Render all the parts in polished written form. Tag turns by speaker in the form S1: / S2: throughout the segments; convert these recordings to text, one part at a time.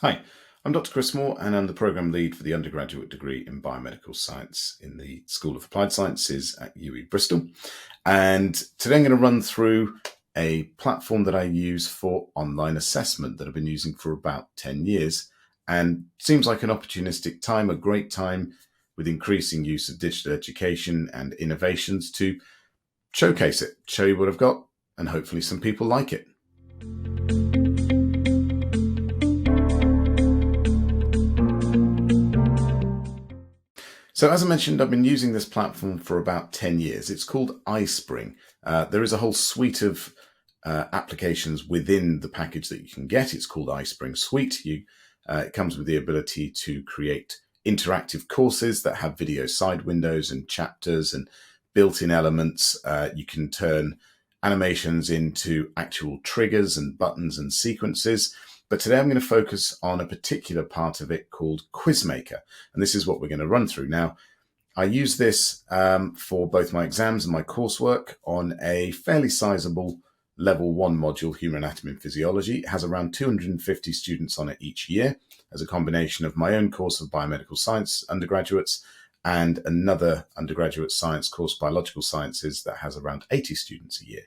S1: Hi, I'm Dr. Chris Moore, and I'm the Programme Lead for the undergraduate degree in Biomedical Science in the School of Applied Sciences at UWE Bristol. And today I'm going to run through a platform that I use for online assessment that I've been using for about 10 years. And seems like an opportunistic time, a great time with increasing use of digital education and innovations to showcase it, show you what I've got, and hopefully some people like it. So as I mentioned, I've been using this platform for about 10 years. It's called ispring. There is a whole suite of applications within the package that you can get. It's called ispring Suite. It comes with the ability to create interactive courses that have video side windows and chapters and built-in elements. You can turn animations into actual triggers and buttons and sequences. But today I'm going to focus on a particular part of it called Quizmaker. And this is what we're going to run through. Now, I use this for both my exams and my coursework on a fairly sizable level 1 module, Human Anatomy and Physiology. It has around 250 students on it each year as a combination of my own course of biomedical science undergraduates and another undergraduate science course, biological sciences, that has around 80 students a year,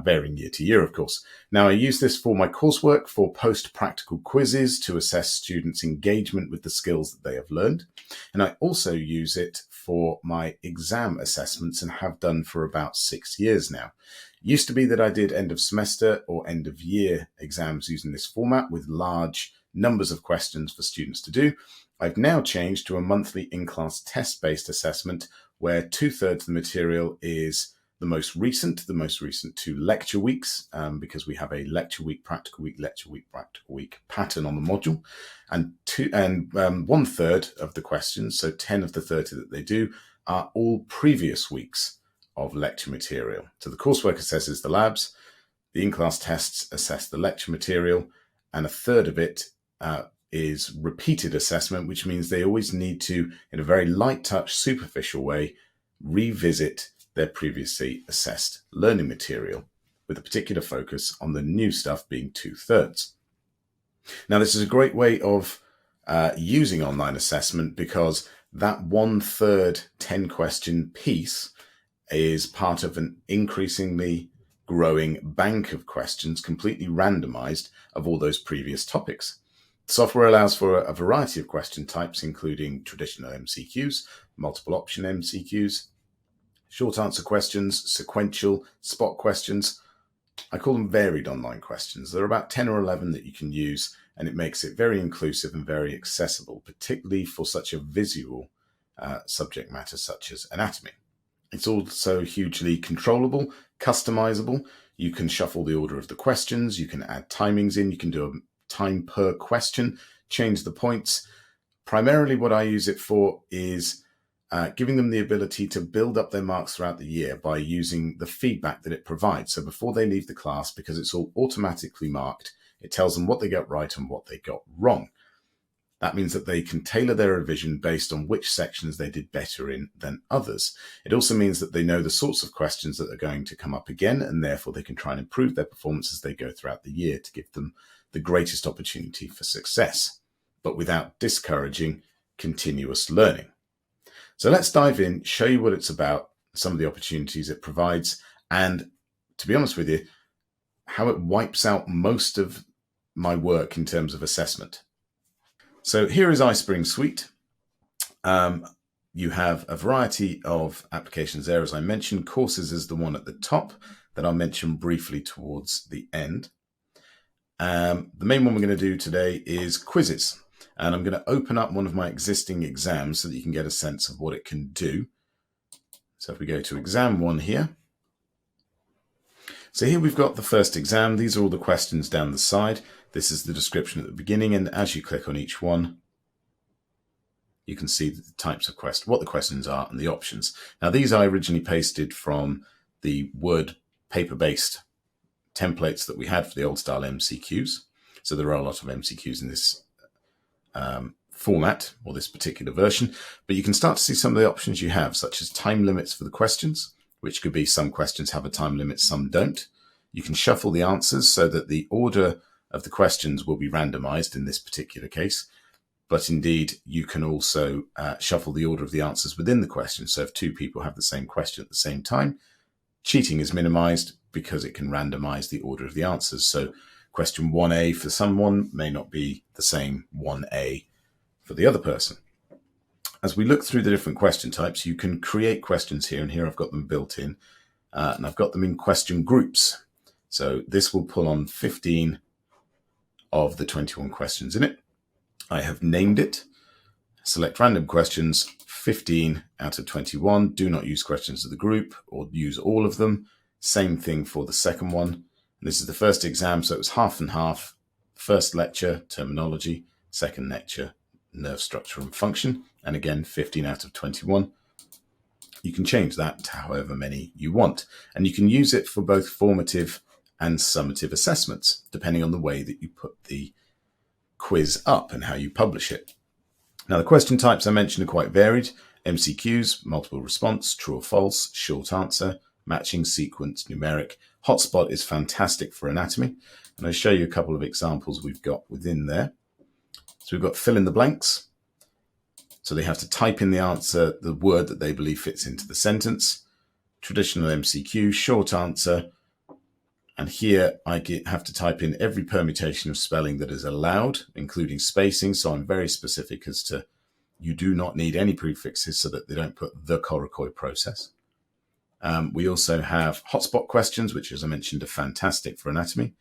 S1: varying year to year, of course. Now, I use this for my coursework, for post-practical quizzes to assess students' engagement with the skills that they have learned. And I also use it for my exam assessments and have done for about 6 years now. It used to be that I did end of semester or end of year exams using this format with large numbers of questions for students to do. I've now changed to a monthly in-class test-based assessment where 2/3 of the material is the most recent 2 lecture weeks, because we have a lecture week, practical week, lecture week, practical week pattern on the module, and 1/3 of the questions, so 10 of the 30 that they do, are all previous weeks of lecture material. So the coursework assesses the labs, the in-class tests assess the lecture material, and 1/3 of it is repeated assessment, which means they always need to, in a very light touch, superficial way, revisit their previously assessed learning material with a particular focus on the new stuff being 2/3. Now, this is a great way of using online assessment because that 1/3 10 question piece is part of an increasingly growing bank of questions, completely randomized, of all those previous topics. Software allows for a variety of question types, including traditional MCQs, multiple option MCQs, short answer questions, sequential, spot questions. I call them varied online questions. There are about 10 or 11 that you can use, and it makes it very inclusive and very accessible, particularly for such a visual subject matter such as anatomy. It's also hugely controllable, customizable. You can shuffle the order of the questions. You can add timings in. You can do a time per question, change the points. Primarily what I use it for is giving them the ability to build up their marks throughout the year by using the feedback that it provides. So before they leave the class, because it's all automatically marked, it tells them what they got right and what they got wrong. That means that they can tailor their revision based on which sections they did better in than others. It also means that they know the sorts of questions that are going to come up again, and therefore they can try and improve their performance as they go throughout the year to give them the greatest opportunity for success, but without discouraging continuous learning. So let's dive in, show you what it's about, some of the opportunities it provides, and to be honest with you, how it wipes out most of my work in terms of assessment. So here is ispring Suite. You have a variety of applications there, as I mentioned. Courses is the one at the top that I'll mention briefly towards the end. The main one we're going to do today is quizzes, and I'm going to open up one of my existing exams so that you can get a sense of what it can do. So if we go to exam 1 here. So here we've got the first exam. These are all the questions down the side. This is the description at the beginning, and as you click on each one, you can see the types of questions, what the questions are, and the options. Now, these I originally pasted from the Word paper-based templates that we had for the old style MCQs. So there are a lot of MCQs in this format, or this particular version, but you can start to see some of the options you have, such as time limits for the questions, which could be some questions have a time limit, some don't. You can shuffle the answers so that the order of the questions will be randomized in this particular case. But indeed, you can also shuffle the order of the answers within the question. So if two people have the same question at the same time, cheating is minimized because it can randomize the order of the answers. So question 1A for someone may not be the same 1A for the other person. As we look through the different question types, you can create questions here, and here I've got them built in, and I've got them in question groups. So this will pull on 15 of the 21 questions in it. I have named it. Select random questions, 15 out of 21. Do not use questions of the group or use all of them. Same thing for the second one. This is the first exam, so it was half and half. First lecture, terminology. Second lecture, nerve structure and function. And again, 15 out of 21. You can change that to however many you want. And you can use it for both formative and summative assessments, depending on the way that you put the quiz up and how you publish it. Now, the question types I mentioned are quite varied. MCQs, multiple response, true or false, short answer, matching, sequence, numeric. Hotspot is fantastic for anatomy. And I'll show you a couple of examples we've got within there. So we've got fill in the blanks. So they have to type in the answer, the word that they believe fits into the sentence. Traditional MCQ, short answer. And here I have to type in every permutation of spelling that is allowed, including spacing. So I'm very specific as to you do not need any prefixes so that they don't put the Coracoy process. We also have hotspot questions, which, as I mentioned, are fantastic for anatomy.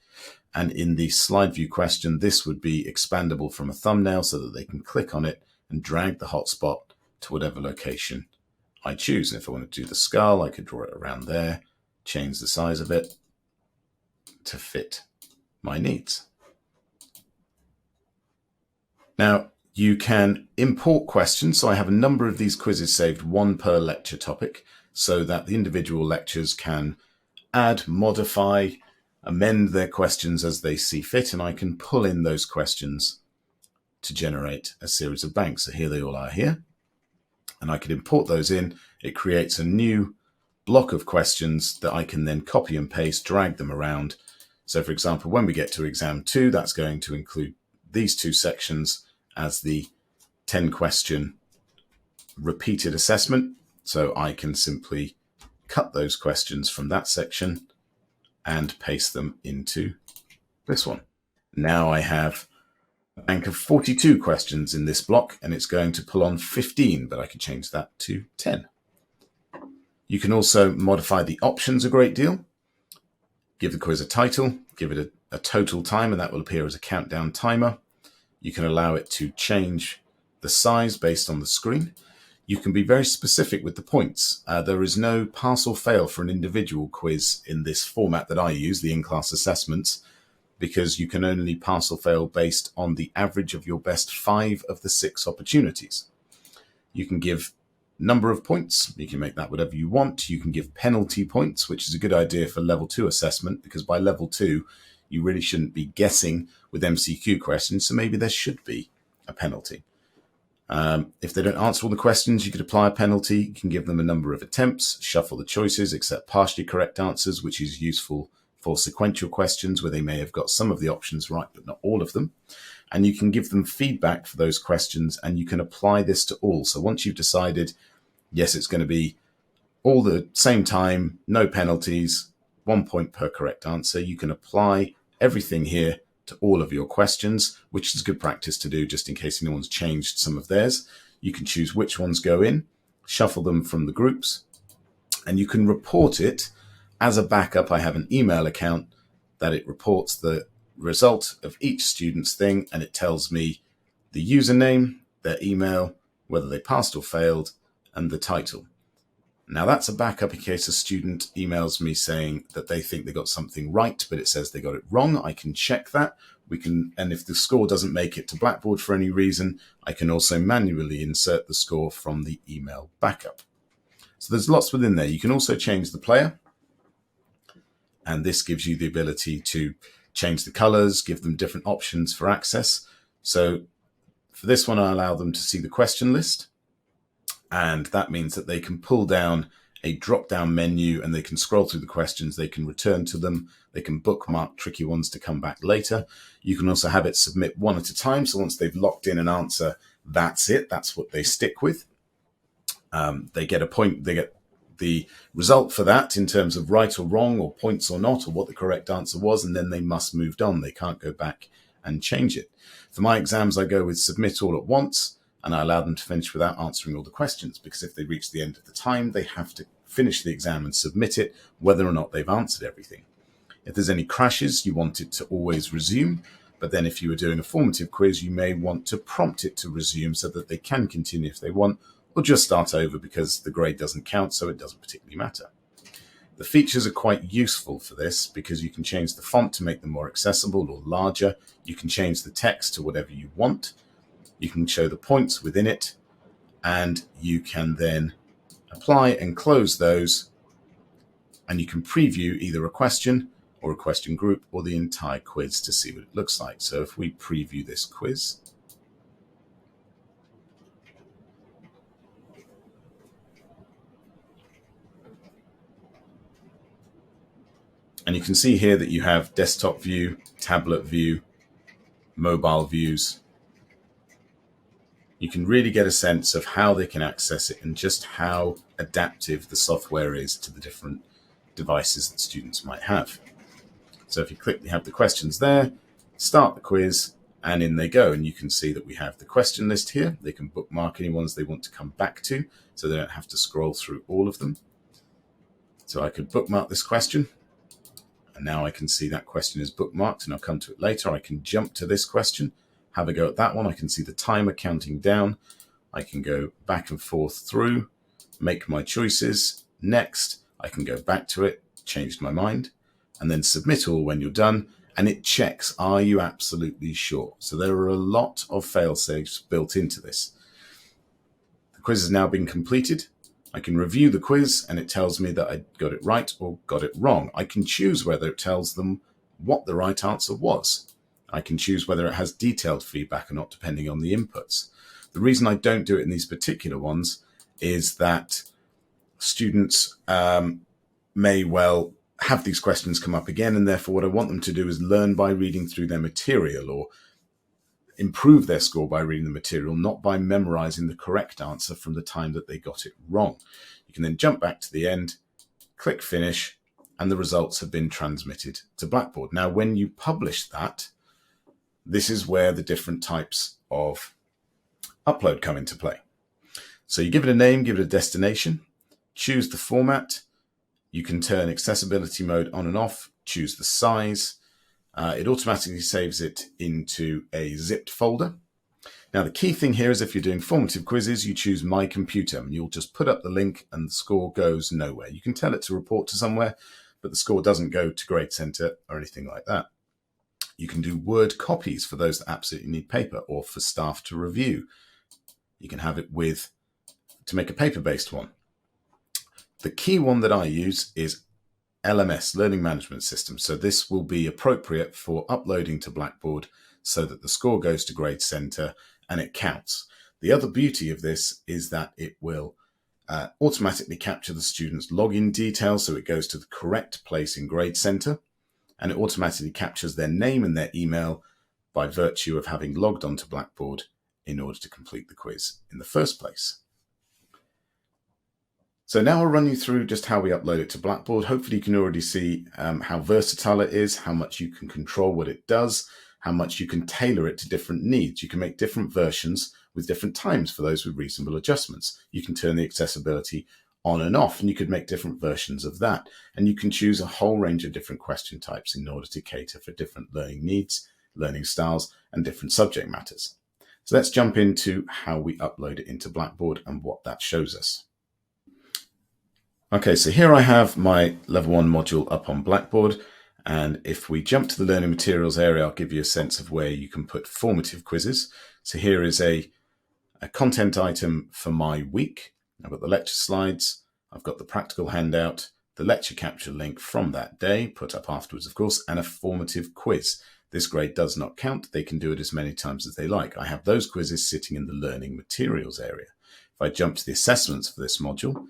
S1: And in the slide view question, this would be expandable from a thumbnail so that they can click on it and drag the hotspot to whatever location I choose. And if I want to do the skull, I could draw it around there, change the size of it to fit my needs. Now, you can import questions. So I have a number of these quizzes saved, one per lecture topic, so that the individual lectures can add, modify, amend their questions as they see fit, and I can pull in those questions to generate a series of banks. So here they all are here, and I could import those in. It creates a new block of questions that I can then copy and paste, drag them around. So for example, when we get to exam 2, that's going to include these two sections as the 10 question repeated assessment. So I can simply cut those questions from that section and paste them into this one. Now I have a bank of 42 questions in this block, and it's going to pull on 15, but I can change that to 10. You can also modify the options a great deal. Give the quiz a title, give it a total time, and that will appear as a countdown timer. You can allow it to change the size based on the screen. You can be very specific with the points. There is no pass or fail for an individual quiz in this format that I use, the in-class assessments, because you can only pass or fail based on the average of your best 5 of the 6 opportunities. You can give number of points. You can make that whatever you want. You can give penalty points, which is a good idea for level 2 assessment, because by level 2, you really shouldn't be guessing with MCQ questions. So maybe there should be a penalty. If they don't answer all the questions, you could apply a penalty. You can give them a number of attempts, shuffle the choices, accept partially correct answers, which is useful for sequential questions where they may have got some of the options right, but not all of them. And you can give them feedback for those questions, and you can apply this to all. So once you've decided, yes, it's going to be all the same time, no penalties, 1 point per correct answer, you can apply everything here to all of your questions, which is good practice to do just in case anyone's changed some of theirs. You can choose which ones go in, shuffle them from the groups, and you can report it as a backup. I have an email account that it reports the result of each student's thing, and it tells me the username, their email, whether they passed or failed, and the title. Now that's a backup in case a student emails me saying that they think they got something right, but it says they got it wrong. I can check that. And if the score doesn't make it to Blackboard for any reason, I can also manually insert the score from the email backup. So there's lots within there. You can also change the player, and this gives you the ability to change the colors, give them different options for access. So for this one, I allow them to see the question list. And that means that they can pull down a drop-down menu and they can scroll through the questions, they can return to them, they can bookmark tricky ones to come back later. You can also have it submit one at a time, so once they've locked in an answer, that's it, that's what they stick with. They get a point, they get the result for that in terms of right or wrong or points or not, or what the correct answer was, and then they must move on. They can't go back and change it. For my exams, I go with submit all at once, and I allow them to finish without answering all the questions, because if they reach the end of the time, they have to finish the exam and submit it, whether or not they've answered everything. If there's any crashes, you want it to always resume, but then if you were doing a formative quiz, you may want to prompt it to resume so that they can continue if they want, or just start over because the grade doesn't count, so it doesn't particularly matter. The features are quite useful for this because you can change the font to make them more accessible or larger. You can change the text to whatever you want. You can show the points within it, and you can then apply and close those, and you can preview either a question or a question group or the entire quiz to see what it looks like. So if we preview this quiz, and you can see here that you have desktop view, tablet view, mobile views. You can really get a sense of how they can access it and just how adaptive the software is to the different devices that students might have. So if you click, you have the questions there, start the quiz, and in they go. And you can see that we have the question list here. They can bookmark any ones they want to come back to, so they don't have to scroll through all of them. So I could bookmark this question, and now I can see that question is bookmarked, and I'll come to it later. I can jump to this question, have a go at that one. I can see the timer counting down. I can go back and forth through, make my choices. Next, I can go back to it, changed my mind, and then submit all when you're done. And it checks, are you absolutely sure? So there are a lot of fail-safes built into this. The quiz has now been completed. I can review the quiz and it tells me that I got it right or got it wrong. I can choose whether it tells them what the right answer was. I can choose whether it has detailed feedback or not, depending on the inputs. The reason I don't do it in these particular ones is that students may well have these questions come up again, and therefore what I want them to do is learn by reading through their material, or improve their score by reading the material, not by memorizing the correct answer from the time that they got it wrong. You can then jump back to the end, click finish, and the results have been transmitted to Blackboard. Now, when you publish that, this is where the different types of upload come into play. So you give it a name, give it a destination, choose the format. You can turn accessibility mode on and off, choose the size. It automatically saves it into a zipped folder. Now, the key thing here is if you're doing formative quizzes, you choose My Computer, and you'll just put up the link and the score goes nowhere. You can tell it to report to somewhere, but the score doesn't go to Grade Center or anything like that. You can do Word copies for those that absolutely need paper, or for staff to review. You can have it to make a paper-based one. The key one that I use is LMS, Learning Management System. So this will be appropriate for uploading to Blackboard so that the score goes to Grade Center and it counts. The other beauty of this is that it will automatically capture the student's login details, so it goes to the correct place in Grade Center, and it automatically captures their name and their email by virtue of having logged onto Blackboard in order to complete the quiz in the first place. So now I'll run you through just how we upload it to Blackboard. Hopefully you can already see how versatile it is, how much you can control what it does, how much you can tailor it to different needs. You can make different versions with different times for those with reasonable adjustments. You can turn the accessibility on and off, and you could make different versions of that. And you can choose a whole range of different question types in order to cater for different learning needs, learning styles, and different subject matters. So let's jump into how we upload it into Blackboard and what that shows us. Okay, so here I have my Level 1 module up on Blackboard, and if we jump to the Learning Materials area, I'll give you a sense of where you can put formative quizzes. So here is a content item for my week. I've got the lecture slides, I've got the practical handout, the lecture capture link from that day, put up afterwards of course, and a formative quiz. This grade does not count, they can do it as many times as they like. I have those quizzes sitting in the Learning Materials area. If I jump to the assessments for this module,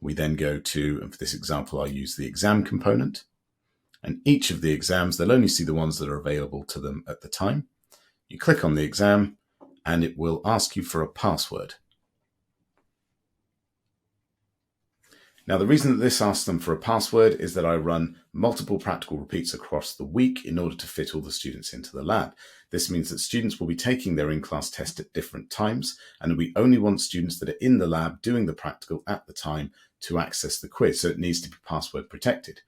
S1: We then go to, and for this example, I'll use the exam component. And each of the exams, they'll only see the ones that are available to them at the time. You click on the exam and it will ask you for a password. Now, the reason that this asks them for a password is that I run multiple practical repeats across the week in order to fit all the students into the lab. This means that students will be taking their in-class test at different times, and we only want students that are in the lab doing the practical at the time to access the quiz, so it needs to be password protected.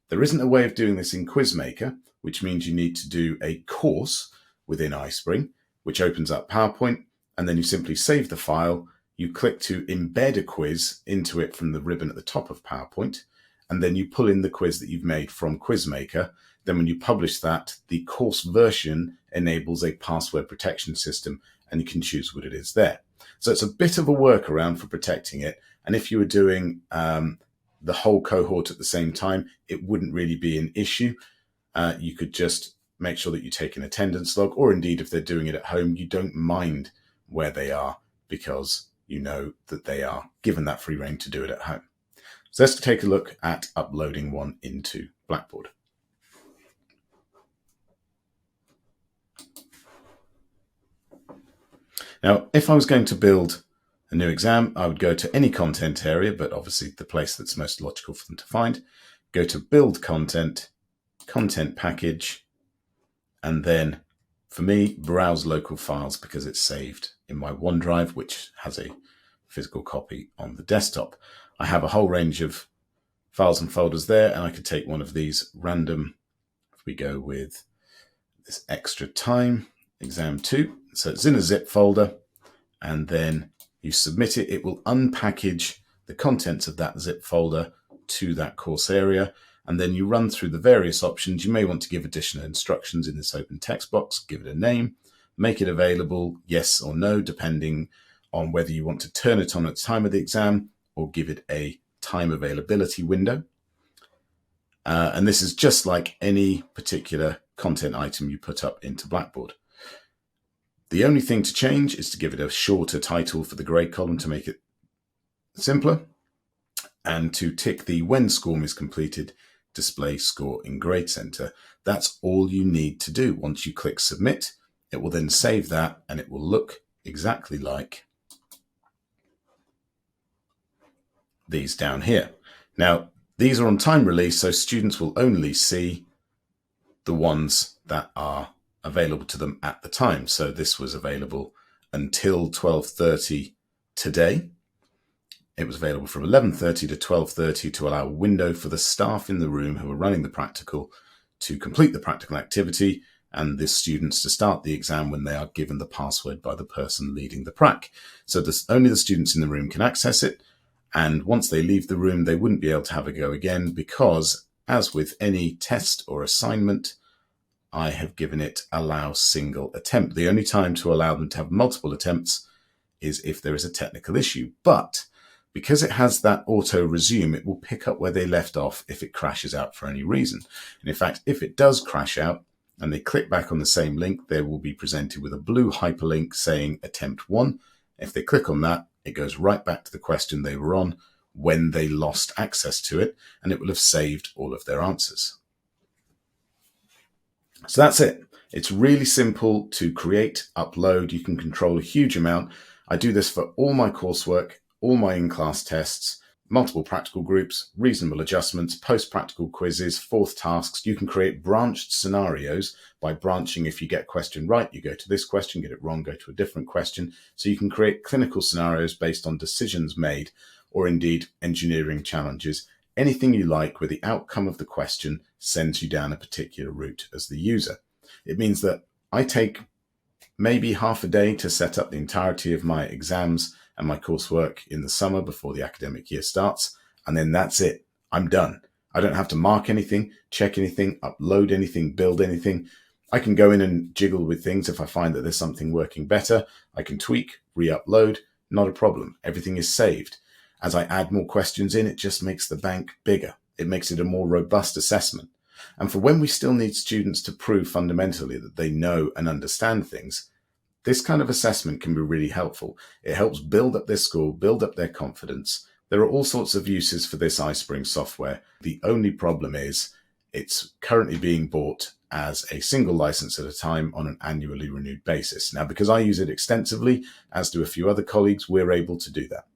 S1: There isn't a way of doing this in QuizMaker, which means you need to do a course within ispring, which opens up PowerPoint, and then you simply save the file. You click to embed a quiz into it from the ribbon at the top of PowerPoint, and then you pull in the quiz that you've made from QuizMaker. Then when you publish that, the course version enables a password protection system, and you can choose what it is there. So it's a bit of a workaround for protecting it. And if you were doing the whole cohort at the same time, it wouldn't really be an issue. You could just make sure that you take an attendance log, or indeed if they're doing it at home, you don't mind where they are because you know that they are given that free rein to do it at home. So let's take a look at uploading one into Blackboard. Now, if I was going to build a new exam, I would go to any content area, but obviously the place that's most logical for them to find. Go to Build Content, Content Package, and then for me, browse local files because it's saved in my OneDrive, which has a physical copy on the desktop. I have a whole range of files and folders there, and I could take one of these random. If we go with this extra time, exam 2, so it's in a zip folder, and then you submit it. It will unpackage the contents of that zip folder to that course area, and then you run through the various options. You may want to give additional instructions in this open text box, give it a name, make it available, yes or no, depending on whether you want to turn it on at the time of the exam or give it a time availability window. And this is just like any particular content item you put up into Blackboard. The only thing to change is to give it a shorter title for the grade column to make it simpler, and to tick the when SCORM is completed, display score in Grade Center. That's all you need to do. Once you click submit, it will then save that and it will look exactly like these down here. Now, these are on time release, so students will only see the ones that are available to them at the time. So this was available until 12:30 today. It was available from 11:30 to 12:30 to allow a window for the staff in the room who are running the practical to complete the practical activity, and the students to start the exam when they are given the password by the person leading the prac. So only the students in the room can access it, and once they leave the room, they wouldn't be able to have a go again because, as with any test or assignment, I have given it allow single attempt. The only time to allow them to have multiple attempts is if there is a technical issue. But because it has that auto resume, it will pick up where they left off if it crashes out for any reason. And in fact, if it does crash out and they click back on the same link, they will be presented with a blue hyperlink saying attempt 1. If they click on that, it goes right back to the question they were on when they lost access to it, and it will have saved all of their answers. So that's it. It's really simple to create, upload. You can control a huge amount. I do this for all my coursework, all my in-class tests, multiple practical groups, reasonable adjustments, post-practical quizzes, fourth tasks. You can create branched scenarios by branching. If you get a question right, you go to this question, get it wrong, go to a different question. So you can create clinical scenarios based on decisions made, or indeed engineering challenges, anything you like where the outcome of the question sends you down a particular route as the user. It means that I take maybe half a day to set up the entirety of my exams and my coursework in the summer before the academic year starts, and then that's it. I'm done. I don't have to mark anything, check anything, upload anything, build anything. I can go in and jiggle with things if I find that there's something working better. I can tweak, re-upload, not a problem. Everything is saved. As I add more questions in, it just makes the bank bigger. It makes it a more robust assessment. And for when we still need students to prove fundamentally that they know and understand things, this kind of assessment can be really helpful. It helps build up their score, build up their confidence, There are all sorts of uses for this ispring software. The only problem is it's currently being bought as a single license at a time on an annually renewed basis. Now, because I use it extensively, as do a few other colleagues, we're able to do that.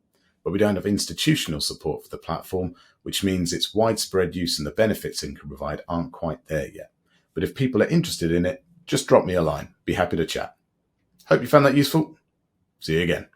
S1: But we don't have institutional support for the platform, which means its widespread use and the benefits it can provide aren't quite there yet. But if people are interested in it, just drop me a line. Be happy to chat. Hope you found that useful. See you again.